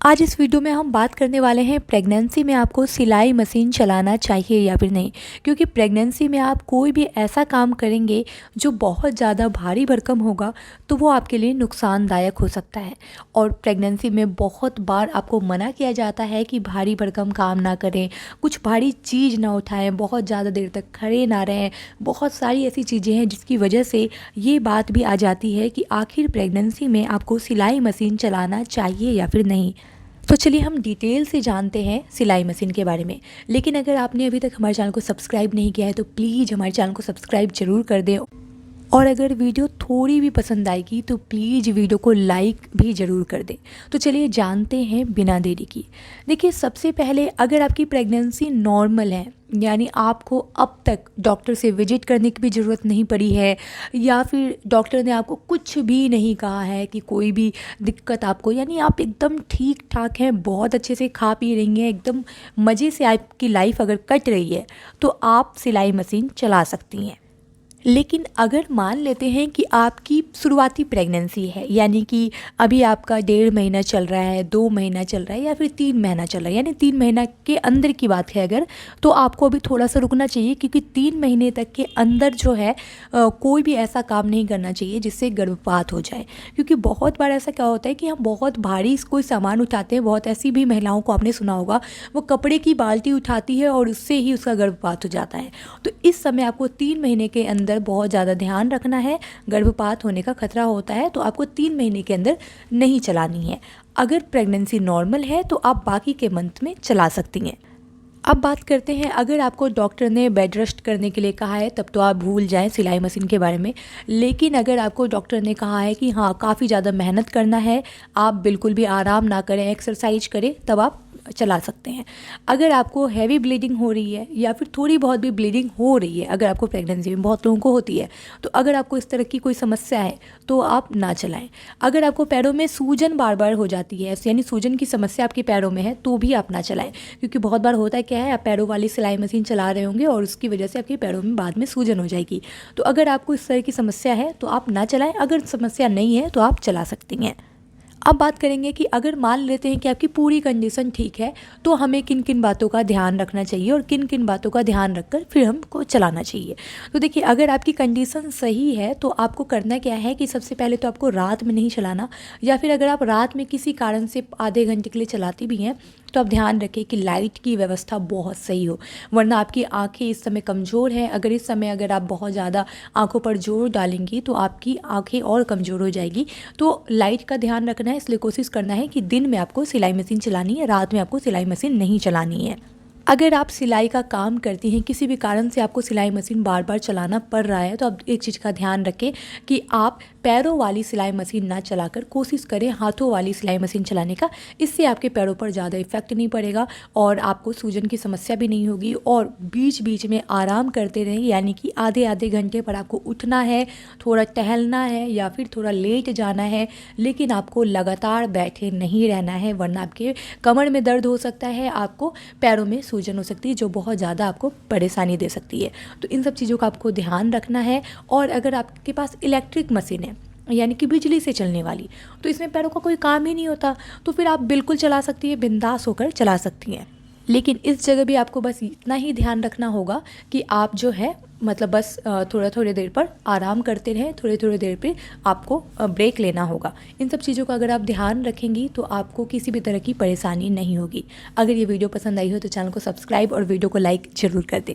आज इस वीडियो में हम बात करने वाले हैं प्रेगनेंसी में आपको सिलाई मशीन चलाना चाहिए या फिर नहीं। क्योंकि प्रेगनेंसी में आप कोई भी ऐसा काम करेंगे जो बहुत ज़्यादा भारी भरकम होगा तो वो आपके लिए नुकसानदायक हो सकता है। और प्रेगनेंसी में बहुत बार आपको मना किया जाता है कि भारी भरकम काम ना करें, कुछ भारी चीज़ ना उठाएं, बहुत ज़्यादा देर तक खड़े ना रहें। बहुत सारी ऐसी चीज़ें हैं जिसकी वजह से ये बात भी आ जाती है कि आखिर प्रेगनेंसी में आपको सिलाई मशीन चलाना चाहिए या फिर नहीं। तो चलिए हम डिटेल से जानते हैं सिलाई मशीन के बारे में। लेकिन अगर आपने अभी तक हमारे चैनल को सब्सक्राइब नहीं किया है तो प्लीज़ हमारे चैनल को सब्सक्राइब ज़रूर कर दें। और अगर वीडियो थोड़ी भी पसंद आएगी तो प्लीज़ वीडियो को लाइक भी ज़रूर कर दें। तो चलिए जानते हैं बिना देरी की। देखिए, सबसे पहले अगर आपकी प्रेगनेंसी नॉर्मल है, यानी आपको अब तक डॉक्टर से विजिट करने की भी ज़रूरत नहीं पड़ी है, या फिर डॉक्टर ने आपको कुछ भी नहीं कहा है कि कोई भी दिक्कत आपको, यानी आप एकदम ठीक ठाक हैं, बहुत अच्छे से खा पी रही हैं, एकदम मज़े से आपकी लाइफ अगर कट रही है तो आप सिलाई मशीन चला सकती हैं। लेकिन अगर मान लेते हैं कि आपकी शुरुआती प्रेगनेंसी है, यानी कि अभी आपका 1.5 महीना चल रहा है, 2 महीना चल रहा है या फिर 3 महीना चल रहा है, यानी 3 महीना के अंदर की बात है अगर, तो आपको अभी थोड़ा सा रुकना चाहिए। क्योंकि 3 महीने तक के अंदर जो है कोई भी ऐसा काम नहीं करना चाहिए जिससे गर्भपात हो जाए। क्योंकि बहुत बार ऐसा क्या होता है कि हम बहुत भारी कोई सामान उठाते हैं, बहुत ऐसी भी महिलाओं को आपने सुना होगा, वो कपड़े की बाल्टी उठाती है और उससे ही उसका गर्भपात हो जाता है। तो इस समय आपको 3 महीने के अंदर बहुत ज़्यादा ध्यान रखना है। गर्भपात होने का खतरा होता है तो आपको 3 महीने के अंदर नहीं चलानी है। अगर प्रेगनेंसी नॉर्मल है तो आप बाकी के मंथ में चला सकती हैं। अब बात करते हैं, अगर आपको डॉक्टर ने बेड रेस्ट करने के लिए कहा है तब तो आप भूल जाएं सिलाई मशीन के बारे में। लेकिन अगर आपको डॉक्टर ने कहा है कि हाँ, काफ़ी ज़्यादा मेहनत करना है, आप बिल्कुल भी आराम ना करें, एक्सरसाइज करें, तब आप चला सकते हैं। अगर आपको हैवी ब्लीडिंग हो रही है या फिर थोड़ी बहुत भी ब्लीडिंग हो रही है, अगर आपको प्रेगनेंसी में बहुत लोगों को होती है, तो अगर आपको इस तरह की कोई समस्या है तो आप ना चलाएं। अगर आपको पैरों में सूजन बार बार हो जाती है, यानी सूजन की समस्या आपके पैरों में है, तो भी आप ना चलाएं। क्योंकि बहुत बार होता है क्या है, आप पैरों वाली सिलाई मशीन चला रहे होंगे और उसकी वजह से आपके पैरों में बाद में सूजन हो जाएगी। तो अगर आपको इस तरह की समस्या है तो आप ना चलाएं। अगर समस्या नहीं है तो आप चला सकती हैं। अब बात करेंगे कि अगर मान लेते हैं कि आपकी पूरी कंडीशन ठीक है तो हमें किन किन बातों का ध्यान रखना चाहिए और किन किन बातों का ध्यान रखकर फिर हमको चलाना चाहिए। तो देखिए, अगर आपकी कंडीशन सही है तो आपको करना क्या है कि सबसे पहले तो आपको रात में नहीं चलाना, या फिर अगर आप रात में किसी कारण से आधे घंटे के लिए चलाती भी हैं तो आप ध्यान रखें कि लाइट की व्यवस्था बहुत सही हो, वरना आपकी आंखें इस समय कमज़ोर हैं। अगर इस समय अगर आप बहुत ज़्यादा आंखों पर जोर डालेंगी तो आपकी आंखें और कमज़ोर हो जाएगी। तो लाइट का ध्यान रखना है, इसलिए कोशिश करना है कि दिन में आपको सिलाई मशीन चलानी है, रात में आपको सिलाई मशीन नहीं चलानी है। अगर आप सिलाई का काम करती हैं, किसी भी कारण से आपको सिलाई मशीन बार बार चलाना पड़ रहा है, तो आप एक चीज़ का ध्यान रखें कि आप पैरों वाली सिलाई मशीन ना चलाकर कोशिश करें हाथों वाली सिलाई मशीन चलाने का। इससे आपके पैरों पर ज़्यादा इफेक्ट नहीं पड़ेगा और आपको सूजन की समस्या भी नहीं होगी। और बीच बीच में आराम करते रहें, यानी कि आधे आधे घंटे पर आपको उठना है, थोड़ा टहलना है या फिर थोड़ा लेट जाना है। लेकिन आपको लगातार बैठे नहीं रहना है, वरना आपके कमर में दर्द हो सकता है, आपको पैरों में सूजन हो सकती है जो बहुत ज़्यादा आपको परेशानी दे सकती है। तो इन सब चीज़ों का आपको ध्यान रखना है। और अगर आपके पास इलेक्ट्रिक मशीन है, यानी कि बिजली से चलने वाली, तो इसमें पैरों का कोई काम ही नहीं होता, तो फिर आप बिल्कुल चला सकती हैं, बिंदास होकर चला सकती हैं। लेकिन इस जगह भी आपको बस इतना ही ध्यान रखना होगा कि आप जो है मतलब बस थोड़ा थोड़ी देर पर आराम करते रहें, थोड़ी थोड़ी देर पे आपको ब्रेक लेना होगा। इन सब चीज़ों का अगर आप ध्यान रखेंगी तो आपको किसी भी तरह की परेशानी नहीं होगी। अगर ये वीडियो पसंद आई हो तो चैनल को सब्सक्राइब और वीडियो को लाइक ज़रूर कर दें।